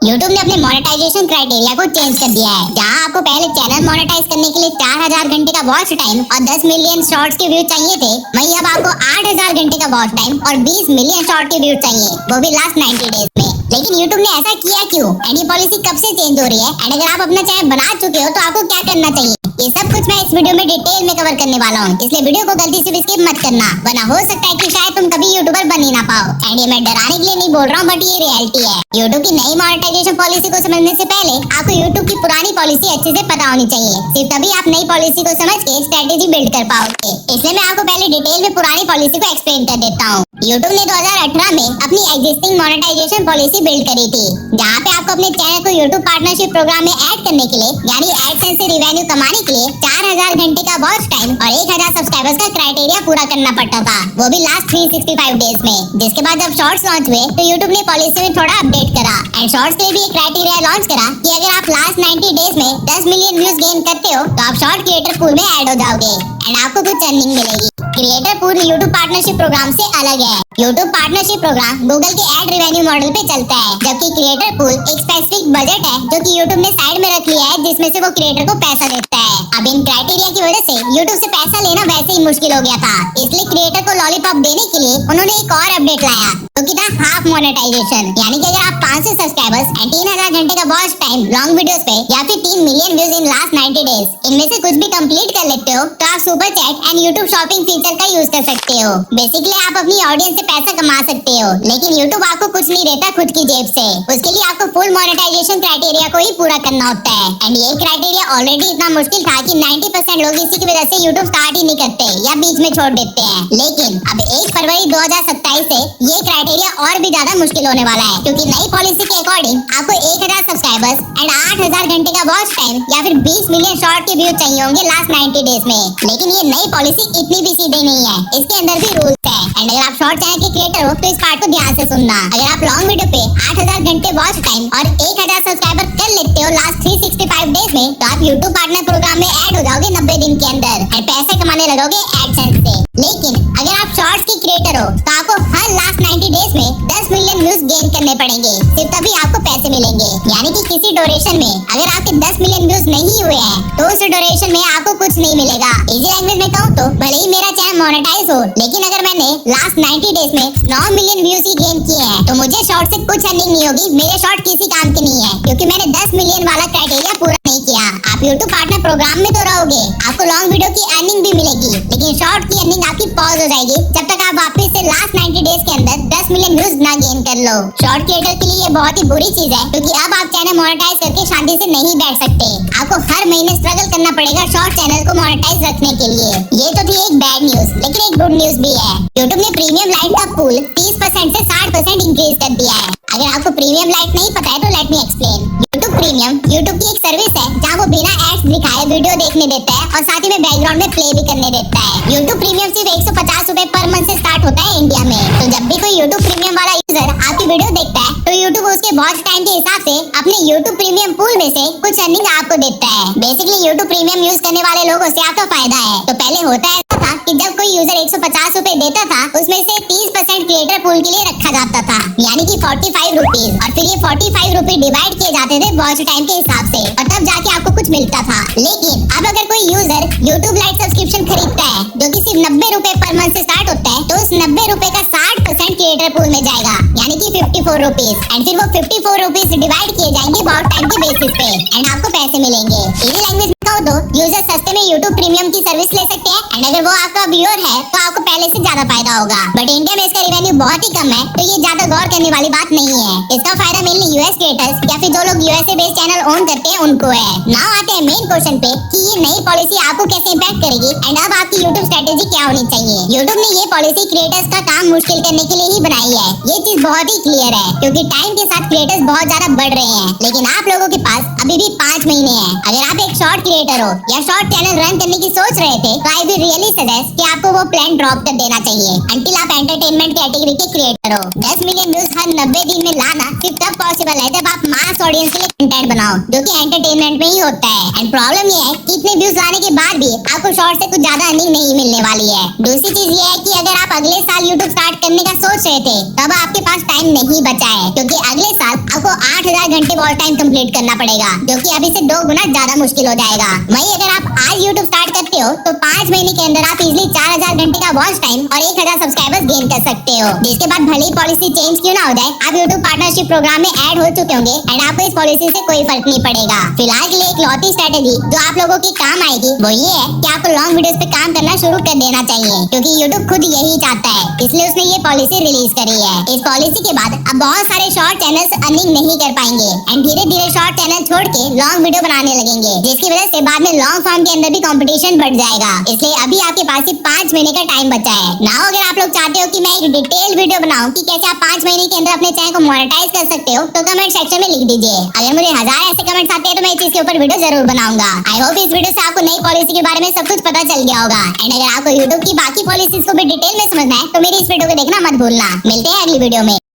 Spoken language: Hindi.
YouTube ने अपने मोनेटाइजेशन क्राइटेरिया को चेंज कर दिया है। जहां आपको पहले चैनल मोनेटाइज करने के लिए 4000 घंटे का वॉच टाइम और 10 मिलियन शॉर्ट्स के व्यू चाहिए थे, वहीं अब आपको 8000 घंटे का वॉच टाइम और 20 मिलियन शॉर्ट के व्यू चाहिए, वो भी लास्ट 90 डेज में। लेकिन YouTube ने ऐसा किया क्यों? एंड ये पॉलिसी कब से चेंज हो रही है? एंड अगर आप अपना चैनल बना चुके हो तो आपको क्या करना चाहिए? ये सब कुछ मैं इस वीडियो में डिटेल में कवर करने वाला हूँ, इसलिए वीडियो को गलती से भी स्किप मत करना, वरना हो सकता है कि शायद तुम कभी यूट्यूबर बन ही ना पाओ। एंड ये मैं डराने के लिए नहीं बोल रहा हूँ, बट ये रियलिटी है। YouTube की नई मोनेटाइजेशन पॉलिसी को समझने से पहले आपको YouTube की पुरानी पॉलिसी अच्छे से पता होनी चाहिए, सिर्फ तभी आप नई पॉलिसी को समझ के स्ट्रेटेजी बिल्ड कर पाओगे। इसलिए मैं आपको पहले डिटेल में पुरानी पॉलिसी को एक्सप्लेन कर देता हूँ। YouTube ने 2018 में अपनी एग्जिस्टिंग मोनेटाइजेशन पॉलिसी बिल्ड करी थी, जहाँ पे आपको अपने चैनल को YouTube पार्टनरशिप प्रोग्राम में ऐड करने के लिए, यानी एडसेंस से रिवेन्यू कमाने के लिए 4000 घंटे का वॉच टाइम और 1000 सब्सक्राइबर्स का क्राइटेरिया पूरा करना पड़ता था, वो भी लास्ट 365 डेज में। जिसके बाद जब शॉर्ट्स लॉन्च हुए तो YouTube ने पॉलिसी में थोड़ा अपडेट करा एंड शॉर्ट्स के लिए भी एक क्राइटेरिया लॉन्च करा कि अगर आप लास्ट 90 डेज में 10 मिलियन व्यूज गेन करते हो तो आप शॉर्ट क्रिएटर पूल में ऐड हो जाओगे एंड आपको कुछ अर्निंग मिलेगी। Creator pool YouTube partnership program से अलग है। YouTube पार्टनरशिप प्रोग्राम गूगल के एड रेवेन्यू मॉडल पे चलता है, जबकि क्रिएटर पूल एक स्पेसिफिक बजट है जो कि YouTube ने साइड में रख लिया है, जिसमें से वो क्रिएटर को पैसा देता है। अब इन क्राइटेरिया की वजह से YouTube से पैसा लेना वैसे ही मुश्किल हो गया था, इसलिए क्रिएटर को लॉलीपॉप देने के लिए उन्होंने एक और अपडेट लाया, जो कि था हाफ मोनेटाइजेशन। यानी कि अगर आप 500 सब्सक्राइबर्स एंड 3000 घंटे का वॉच टाइम लॉन्ग वीडियोस पे या फिर 3 million views in last 90 days, इनमें से कुछ भी कंप्लीट कर लेते हो तो आप super chat and YouTube shopping feature का यूज कर सकते हो। बेसिकली आप अपनी ऑडियंस से पैसा कमा सकते हो, लेकिन YouTube आपको कुछ नहीं देता खुद की जेब से। उसके लिए आपको फुल मोनेटाइजेशन क्राइटेरिया को ही पूरा करना होता है एंड ये क्राइटेरिया ऑलरेडी इतना मुश्किल था कि 90% लोग इसी की वजह से YouTube स्टार्ट ही नहीं करते या बीच में छोड़ देते हैं। लेकिन अब 1 फरवरी 2027 से ये क्राइटेरिया और भी ज्यादा मुश्किल होने वाला है, क्योंकि नई पॉलिसी के अकॉर्डिंग आपको 1000 सब्सक्राइबर्स एंड 8000 घंटे का वॉच टाइम या फिर 20 मिलियन शॉर्ट के व्यू चाहिए होंगे लास्ट 90 डेज में। लेकिन ये नई पॉलिसी इतनी भी सीधी नहीं है, इसके अंदर भी रूल्स है। एंड अगर आप शॉर्ट चैनल के क्रिएटर हो तो इस पार्ट को ध्यान से सुनना। अगर आप लॉन्ग वीडियो पे 8000 घंटे वॉच टाइम और 1000 सब्सक्राइबर कर लेते हो लास्ट 365 डेज में, तो आप YouTube पार्टनर प्रोग्राम में ऐड हो जाओगे 90 दिन के अंदर और पैसे कमाने लगोगे एडसेंस से। लेकिन अगर आप शॉर्ट्स की क्रिएटर हो तो आपको हर लास्ट 90 डेज में 10 मिलियन व्यूज गेन करने पड़ेंगे, सिर्फ तभी आपको पैसे मिलेंगे। यानी कि किसी ड्यूरेशन में अगर आपके 10 मिलियन व्यूज नहीं हुए हैं तो उस ड्यूरेशन में आपको कुछ नहीं मिलेगा। इजी लैंग्वेज में कहूँ तो भले ही मेरा चैनल मोनेटाइज हो, लेकिन अगर मैंने लास्ट 90 डेज में 9 मिलियन व्यूज ही गेन किए हैं तो मुझे शॉर्ट से कुछ अर्निंग नहीं होगी। मेरे शॉर्ट किसी काम के नहीं है, क्योंकि मैंने 10 मिलियन वाला क्राइटेरिया पूरा नहीं किया। आप YouTube पार्टनर प्रोग्राम में तो रहोगे, आपको लॉन्ग वीडियो की अर्निंग भी मिलेगी, लेकिन शॉर्ट की अर्निंग आपकी पॉज हो जाएगी जब तक आप वापस से लास्ट 90 डेज के अंदर 10 मिलियन व्यूज ना गेन कर लो। शॉर्ट क्रिएटर के लिए ये बहुत ही बुरी चीज है, क्योंकि अब आप चैनल मोनेटाइज करके शांति से नहीं बैठ सकते। आपको हर महीने स्ट्रगल करना पड़ेगा शॉर्ट चैनल को मोनेटाइज रखने के लिए। ये तो थी एक बैड न्यूज, लेकिन एक गुड न्यूज भी है। YouTube ने प्रीमियम लाइट का पूल 30% से 60% इंक्रीज कर दिया है। अगर आपको प्रीमियम लाइट नहीं पता है तो let me explain. YouTube premium YouTube की एक सर्विस है जहाँ वो बिना एड्स दिखाए वीडियो देखने देता है और साथ ही में बैकग्राउंड में प्ले भी करने देता है। YouTube प्रीमियम सिर्फ 150 रुपए पर मंथ से स्टार्ट होता है इंडिया में। तो जब भी कोई YouTube प्रीमियम वाला यूजर आपकी वीडियो देखता है तो YouTube उसके वॉच टाइम के हिसाब से अपने YouTube प्रीमियम पूल में से कुछ अर्निंग आपको देता है। बेसिकली YouTube प्रीमियम यूज करने वाले लोगों से आपका फायदा है। तो पहले होता है था कि जब कोई यूजर 150 रुपए देता था, उसमें से 30% क्रिएटर पूल के लिए रखा जाता था, यानी कि 45 रुपीज, और फिर ये 45 रुपए डिवाइड किए जाते थे वॉच टाइम के हिसाब से, और तब जाके आपको कुछ मिलता था। लेकिन अब अगर कोई यूजर YouTube लाइट सब्सक्रिप्शन खरीदता है, जो कि सिर्फ 90 रुपए पर मंथ से स्टार्ट होता है, तो उस 90 रुपए का 60% क्रिएटर पूल में जाएगा, यानी कि 54 रुपीज, एंड फिर वो 54 रुपीज डिवाइड किए जाएंगे वॉच टाइम के बेसिस पे एंड आपको पैसे मिलेंगे। इसी लैंग्वेज में कहूँ तो यूजर सस्ते में YouTube प्रीमियम की सर्विस ले सकते हैं, एंड अगर वो आपका व्यूअर है तो आपको पहले से ज्यादा फायदा होगा। बट इंडिया में इसका रिवेन्यू बहुत ही कम है, तो ये ज्यादा गौर करने वाली बात नहीं है। इसका फायदा मेनली यूएस क्रिएटर्स या फिर जो लोग यूएसए बेस्ड चैनल ओन करते हैं उनको है। नाउ आते हैं मेन क्वेश्चन पे कि ये नई पॉलिसी आपको कैसे इम्पैक्ट करेगी एंड अब आपकी YouTube स्ट्रेटेजी क्या होनी चाहिए। YouTube ने ये पॉलिसी क्रिएटर्स का काम मुश्किल करने के लिए ही बनाई है। ये चीज बहुत ही क्लियर है, क्योंकि टाइम के साथ क्रिएटर्स बहुत ज्यादा बढ़ रहे हैं, लेकिन आप लोगों के पास अभी भी 5 महीने हैं। अगर आप एक शॉर्ट क्रिएटर हो या शॉर्ट चैनल रन करने की सोच रहे थे तो आई विल रियली सजेस्ट कि आपको वो प्लान ड्रॉप कर देना चाहिए अंटिल आप एंटरटेनमेंट कैटेगरी के क्रिएटर हो। 10 मिलियन व्यूज हर 90 दिन में लाना सिर्फ तब पॉसिबल है जब आप मास ऑडियंस के लिए कंटेंट बनाओ जो कि एंटरटेनमेंट में ही होता है। एंड प्रॉब्लम ये है कि इतने व्यूज लाने के बाद भी आपको शॉर्ट से कुछ ज्यादा अर्निंग नहीं मिलने वाली है। दूसरी चीज ये है कि अगर आप अगले साल यूट्यूब स्टार्ट करने का सोच रहे थे तब आपके पास टाइम नहीं बचा है, क्योंकि अगले साल आपको 8000 घंटे वॉच टाइम कंप्लीट करना पड़ेगा, जो कि अभी से 2 गुना ज्यादा मुश्किल हो जाएगा। वहीं अगर आप आज यूट्यूब स्टार्ट करते हो तो 5 महीने के अंदर आप इजिली 4000 घंटे का वॉच टाइम और 1000 सब्सक्राइबर्स गेन कर सकते हो, जिसके बाद भले ही पॉलिसी चेंज क्यों ना हो जाए, आप यूट्यूब पार्टनरशिप प्रोग्राम में ऐड हो चुके होंगे एंड आपको इस पॉलिसी से कोई फर्क नहीं पड़ेगा। फिलहाल के लिए एक लौती स्ट्रेटेजी जो आप लोगों की काम आएगी वो ये है कि आपको लॉन्ग वीडियोस पे काम करना शुरू कर देना चाहिए, क्योंकि यूट्यूब खुद यही चाहता है, इसलिए उसने ये पॉलिसी रिलीज करी है। इस पॉलिसी के बाद अब बहुत सारे शॉर्ट चैनल्स अर्निंग नहीं कर पाएंगे एंड धीरे धीरे शॉर्ट चैनल छोड़ के लॉन्ग वीडियो बनाने लगेंगे, जिसकी वजह से बाद में लॉन्ग फॉर्म के अंदर भी कंपटीशन बढ़ जाएगा। इसलिए अभी आपके पास सिर्फ 5 महीने का टाइम बचा है। नाउ अगर आप लोग चाहते हो कि मैं एक डिटेल वीडियो बनाऊं कि कैसे आप 5 महीने के अंदर अपने चैनल को मोनेटाइज कर सकते हो, तो कमेंट सेक्शन में लिख दीजिए। अगर मुझे 1000 ऐसे कमेंट्स आते हैं तो मैं इस चीज के ऊपर वीडियो जरूर बनाऊंगा। आई होप इस वीडियो से आपको नई पॉलिसी के बारे में सब कुछ पता चल गया होगा। एंड अगर आपको यूट्यूब की बाकी पॉलिसीज को भी डिटेल में समझना है तो मेरी इस वीडियो को देखना मत भूलना। मिलते हैं अगली वीडियो में।